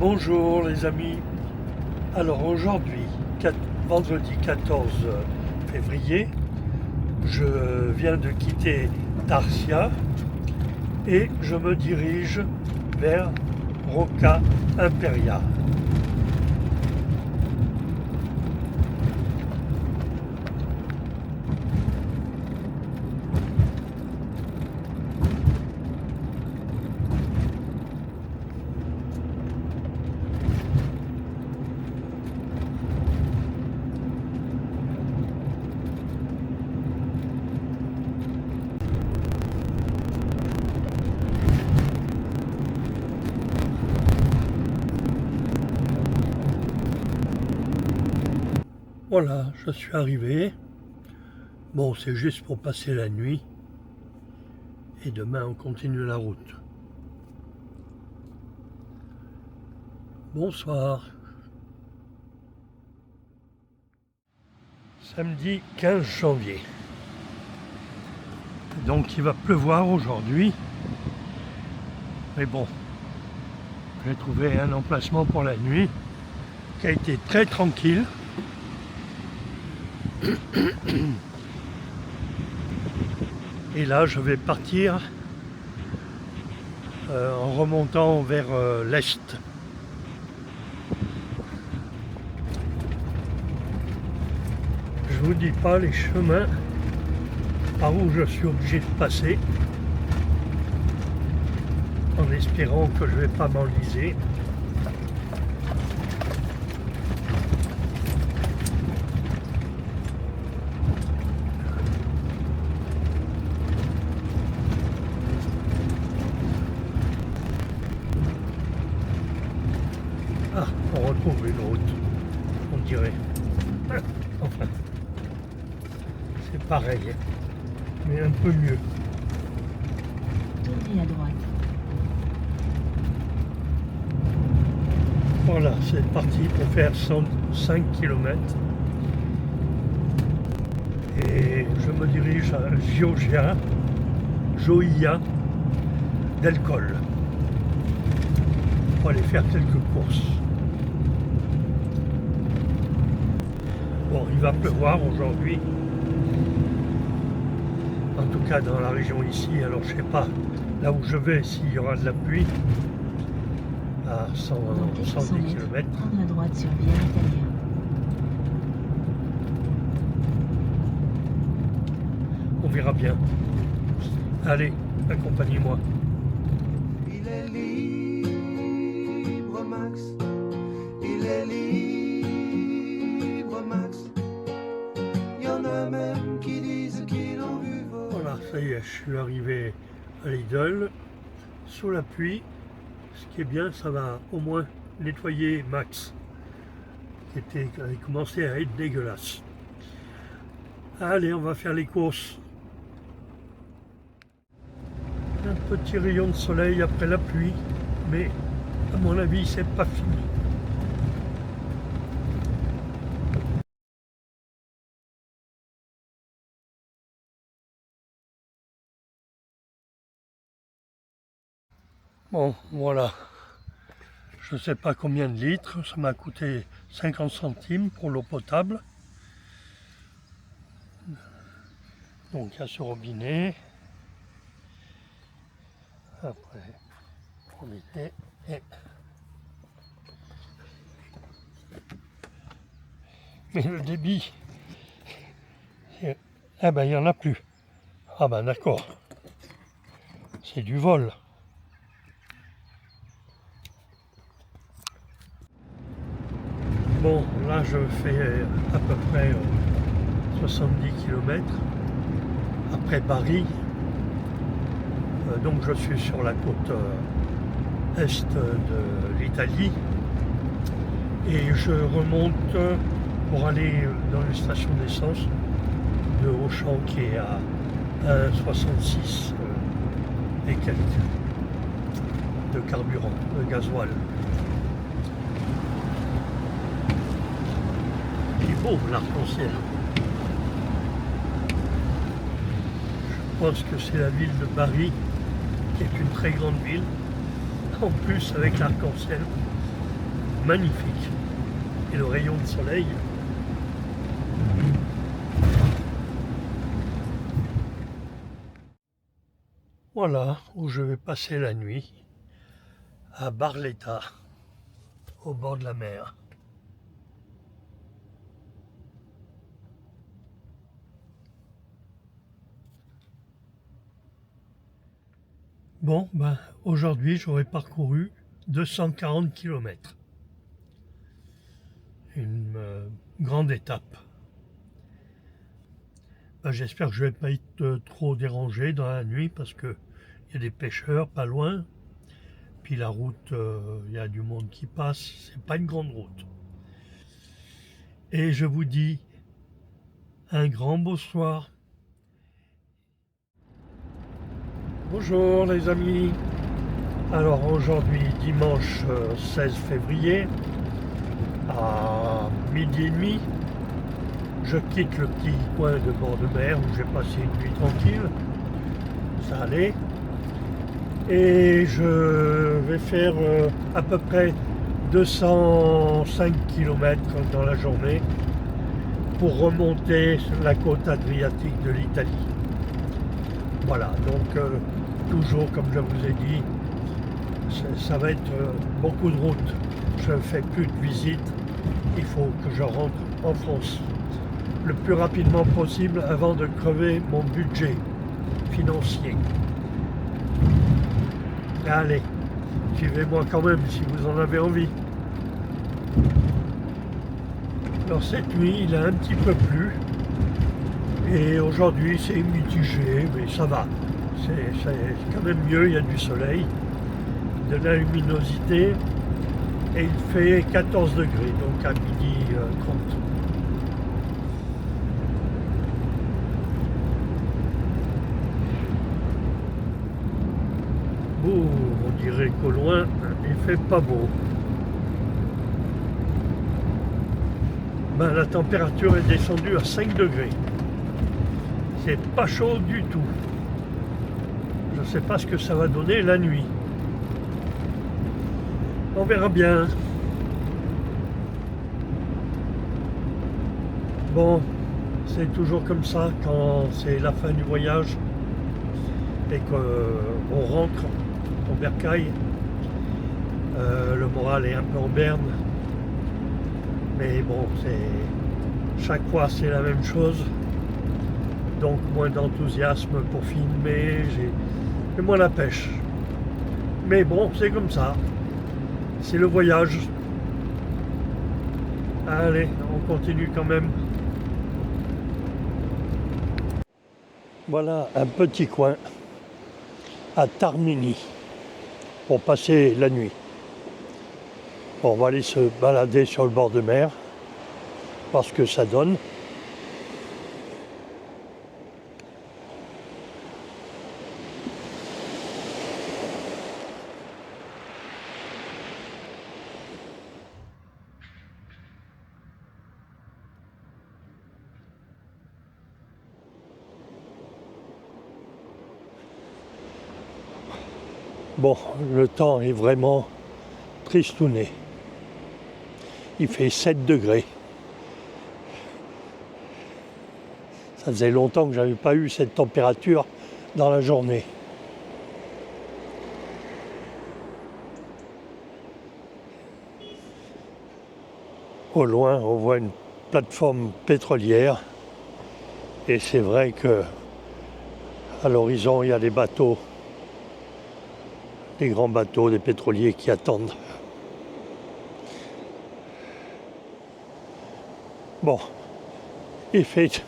Bonjour les amis. Alors aujourd'hui, vendredi 14 février, je viens de quitter Tarsia et je me dirige vers Rocca Imperia. Voilà, je suis arrivé. Bon, c'est juste pour passer la nuit. Et demain, on continue la route. Bonsoir. Samedi 15 janvier. Donc il va pleuvoir aujourd'hui. Mais bon, j'ai trouvé un emplacement pour la nuit qui a été très tranquille. Et là, je vais partir en remontant vers l'est. Je vous dis pas les chemins par où je suis obligé de passer, en espérant que je ne vais pas m'enliser. Ah, on retrouve une route, on dirait. Enfin, c'est pareil, mais un peu mieux. Tournez à droite. Voilà, c'est parti pour faire 105 km. Et je me dirige à Gioia del Colle pour aller faire quelques courses. Bon, il va pleuvoir aujourd'hui. En tout cas dans la région ici, alors je sais pas là où je vais s'il y aura de la pluie à 110 km. Prendre la droite sur Via Italia. On verra bien. Allez, accompagnez-moi. Il est libre, Max. Il est libre, Max. Il y en a même qui disent qu'ils l'ont vu voler. Voilà, ça y est, je suis arrivé à Lidl sous la pluie. Ce qui est bien, ça va au moins nettoyer Max, qui avait commencé à être dégueulasse. Allez, on va faire les courses. Un petit rayon de soleil après la pluie, mais à mon avis, c'est pas fini. Bon, voilà. Je ne sais pas combien de litres, ça m'a coûté 50 centimes pour l'eau potable. Donc il y a ce robinet. Après, robinet et... Mais le débit, ah ben il n'y en a plus. Ah ben d'accord. C'est du vol. Bon, là je fais à peu près 70 km après Bari. Donc je suis sur la côte est de l'Italie et je remonte pour aller dans les stations d'essence de Auchan qui est à 1,66 et quelques de carburant, de gasoil. Il est beau l'arc-en-ciel. Je pense que c'est la ville de Bari qui est une très grande ville. En plus avec l'arc-en-ciel, magnifique. Et le rayon de soleil. Voilà où je vais passer la nuit, à Barletta, au bord de la mer. Bon, aujourd'hui j'aurai parcouru 240 km. Une grande étape. J'espère que je ne vais pas être trop dérangé dans la nuit parce qu'il y a des pêcheurs pas loin. Puis la route, il y a du monde qui passe, c'est pas une grande route. Et je vous dis un grand bonsoir. Bonjour les amis. Alors aujourd'hui, dimanche 16 février, à midi et demi, je quitte le petit coin de bord de mer où j'ai passé une nuit tranquille. Ça allait. Et je vais faire à peu près 205 km dans la journée pour remonter sur la côte adriatique de l'Italie. Voilà, donc toujours comme je vous ai dit, ça va être beaucoup de route. Je ne fais plus de visites, il faut que je rentre en France le plus rapidement possible avant de crever mon budget financier. Allez, suivez-moi quand même si vous en avez envie. Alors cette nuit, il a un petit peu plu. Et aujourd'hui, c'est mitigé, mais ça va. C'est quand même mieux, il y a du soleil, de la luminosité. Et il fait 14 degrés, donc à midi 30. Ouh, on dirait qu'au loin, il fait pas beau. La température est descendue à 5 degrés. C'est pas chaud du tout. Je ne sais pas ce que ça va donner la nuit. On verra bien. Bon, c'est toujours comme ça quand c'est la fin du voyage et qu'on rentre au bercail. Le moral est un peu en berne. Mais bon, chaque fois c'est la même chose. Donc moins d'enthousiasme pour filmer, j'ai moins la pêche. Mais bon, c'est comme ça. C'est le voyage. Allez, on continue quand même. Voilà un petit coin à Tarmini pour passer la nuit. Bon, on va aller se balader sur le bord de mer, voir ce que ça donne. Bon, le temps est vraiment tristouné. Il fait 7 degrés. Ça faisait longtemps que je n'avais pas eu cette température dans la journée. Au loin, on voit une plateforme pétrolière. Et c'est vrai que à l'horizon, il y a des bateaux, des grands bateaux, des pétroliers qui attendent. Bon, il fait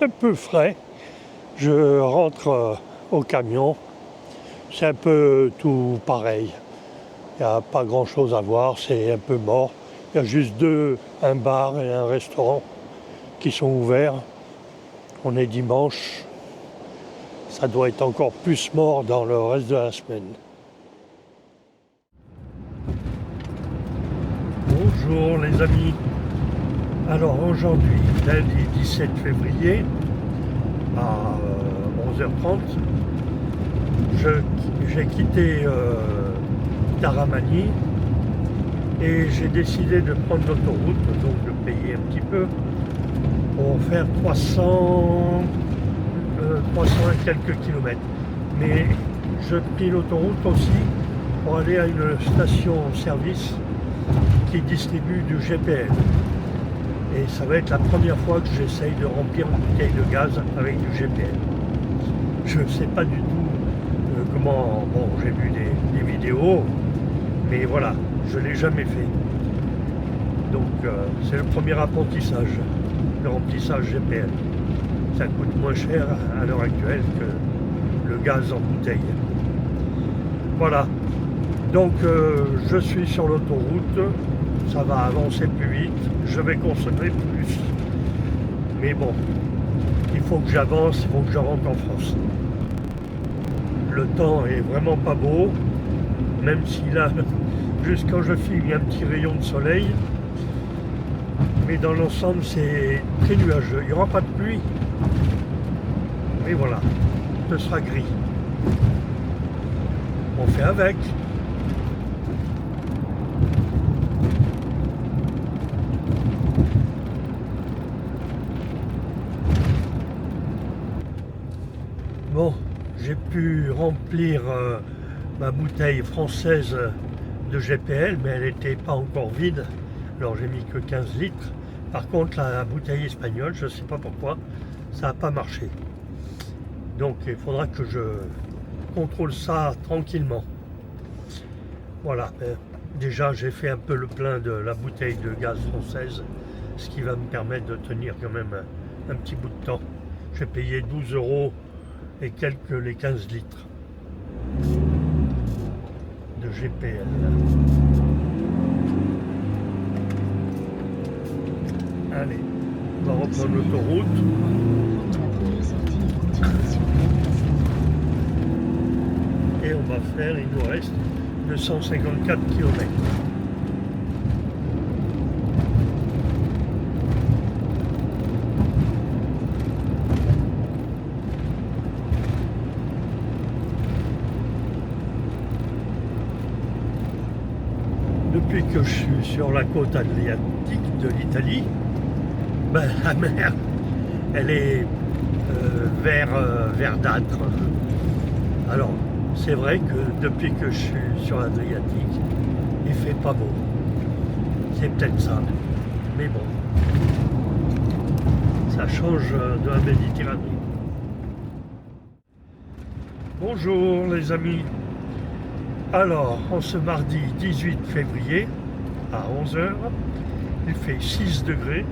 un peu frais. Je rentre au camion. C'est un peu tout pareil. Il n'y a pas grand chose à voir, c'est un peu mort. Il y a juste un bar et un restaurant qui sont ouverts. On est dimanche. Ça doit être encore plus mort dans le reste de la semaine. Bonjour les amis. Alors aujourd'hui, lundi 17 février, à 11h30, j'ai quitté Taramani Et j'ai décidé de prendre l'autoroute, donc de payer un petit peu, pour faire 300 et quelques kilomètres. Mais je pris l'autoroute aussi pour aller à une station-service qui distribue du GPL. Et ça va être la première fois que j'essaye de remplir une bouteille de gaz avec du GPL. Je ne sais pas du tout comment... Bon, j'ai vu des vidéos, mais voilà, je ne l'ai jamais fait. Donc c'est le premier apprentissage, le remplissage GPL. Ça coûte moins cher à l'heure actuelle que le gaz en bouteille. Voilà, donc je suis sur l'autoroute, ça va avancer plus vite, je vais consommer plus. Mais bon, il faut que j'avance, il faut que je rentre en France. Le temps est vraiment pas beau, même si là, juste quand je filme, il y a un petit rayon de soleil. Mais dans l'ensemble, c'est très nuageux. Il n'y aura pas de pluie. Mais voilà, ce sera gris. On fait avec. Bon, j'ai pu remplir ma bouteille française de GPL, mais elle n'était pas encore vide. Alors j'ai mis que 15 litres. Par contre, la bouteille espagnole, je ne sais pas pourquoi, ça n'a pas marché. Donc il faudra que je contrôle ça tranquillement. Voilà, déjà j'ai fait un peu le plein de la bouteille de gaz française, ce qui va me permettre de tenir quand même un petit bout de temps. J'ai payé 12 € et quelques les 15 litres de GPL. Allez, on va reprendre l'autoroute. Prendre la première sortie et continuer sur le Et on va faire, il nous reste 254 km. Depuis que je suis sur la côte adriatique de l'Italie, ben, la mer, elle est verdâtre. Alors, c'est vrai que depuis que je suis sur l'Adriatique, il fait pas beau. C'est peut-être ça. Mais bon, ça change de la Méditerranée. Bonjour les amis. Alors, en ce mardi 18 février, à 11 h, il fait 6 degrés.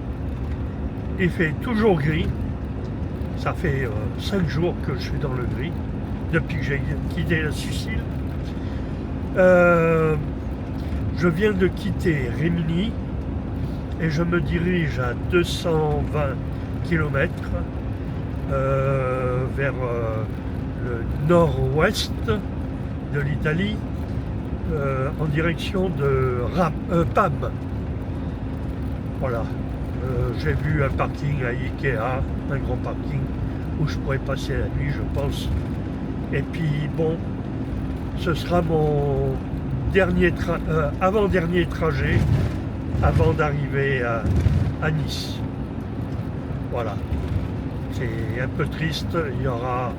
Il fait toujours gris. Ça fait 5 jours que je suis dans le gris, depuis que j'ai quitté la Sicile. Je viens de quitter Rimini et je me dirige à 220 km vers le nord-ouest de l'Italie, en direction de Pam. Voilà. J'ai vu un parking à Ikea, un grand parking où je pourrais passer la nuit, je pense. Et puis bon, ce sera mon avant-dernier trajet avant d'arriver à Nice. Voilà. C'est un peu triste, il n'y aura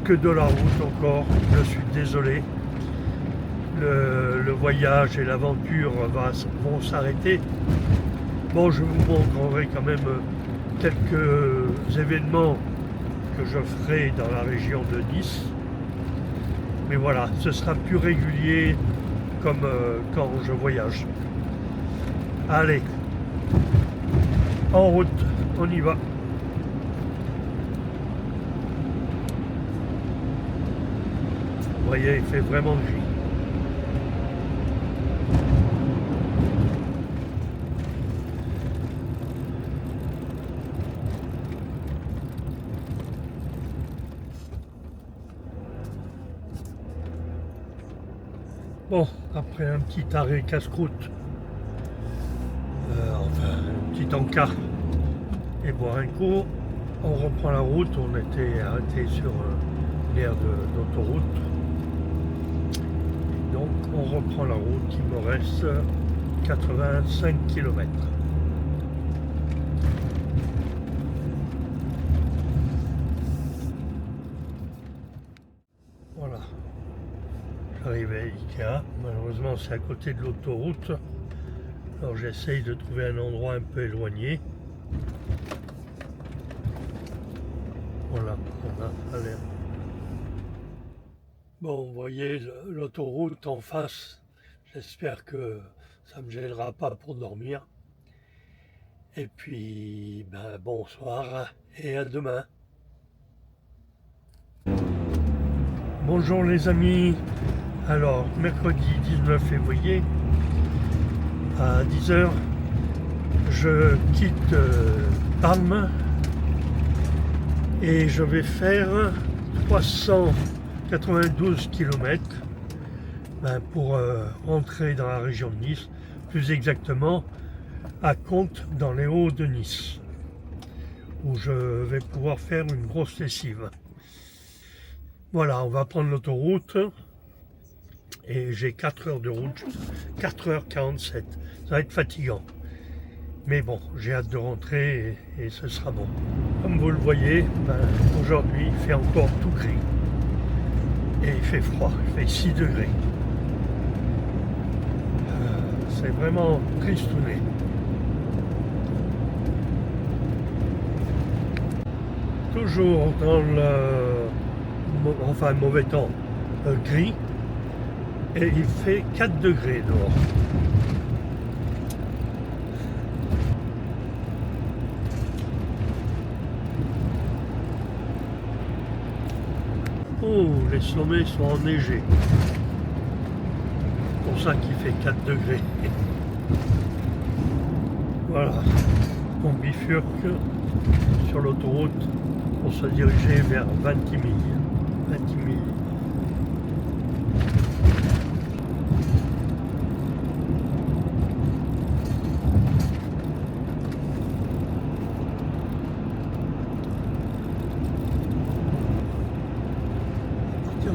que de la route encore, je suis désolé. Le voyage et l'aventure vont s'arrêter. Bon, je vous montrerai quand même quelques événements que je ferai dans la région de Nice. Mais voilà, ce sera plus régulier comme quand je voyage. Allez, en route, on y va. Vous voyez, il fait vraiment gris. Bon, après un petit arrêt casse-croûte, enfin un petit encas et boire un coup, on reprend la route. On était arrêté sur l'aire d'autoroute. Donc on reprend la route. Il me reste 85 km. Voilà. J'arrive à Ikea. Malheureusement, c'est à côté de l'autoroute. Alors j'essaye de trouver un endroit un peu éloigné. Voilà, on a l'air. Bon, vous voyez l'autoroute en face. J'espère que ça ne me gênera pas pour dormir. Et puis, ben, bonsoir et à demain. Bonjour les amis. Alors, mercredi 19 février, à 10h, je quitte Parme et je vais faire 392 km pour rentrer dans la région de Nice, plus exactement à Contes dans les Hauts de Nice, où je vais pouvoir faire une grosse lessive. Voilà, on va prendre l'autoroute et j'ai 4 heures de route, 4h47. Ça va être fatigant. Mais bon, j'ai hâte de rentrer et ce sera bon. Comme vous le voyez, aujourd'hui il fait encore tout gris. Et il fait froid, il fait 6 degrés. C'est vraiment tristouné. Toujours dans le mauvais temps, gris. Et il fait 4 degrés dehors. Oh, les sommets sont enneigés. C'est pour ça qu'il fait 4 degrés. Voilà. On bifurque sur l'autoroute pour se diriger vers Ventimille.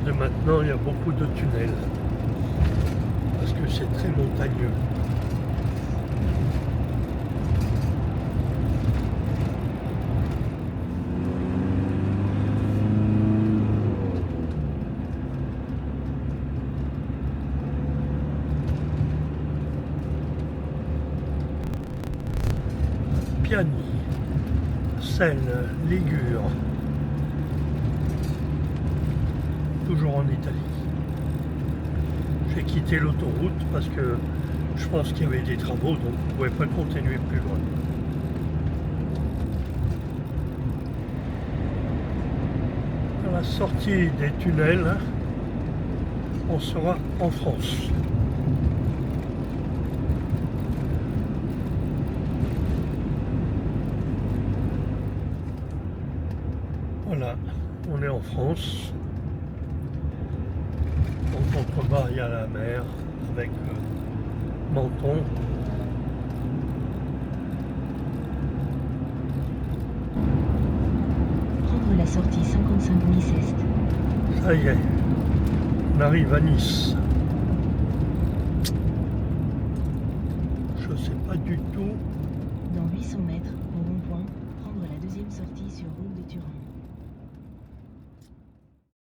De maintenant, il y a beaucoup de tunnels parce que c'est très montagneux. Piani, Selle, Ligure. Toujours en Italie. J'ai quitté l'autoroute parce que je pense qu'il y avait des travaux, donc on ne pouvait pas continuer plus loin. À la sortie des tunnels, on sera en France. Voilà, on est en France. En contrebas, il y a la mer avec Menton. Prendre la sortie 55 Nice Est. Ça y est, on arrive à Nice.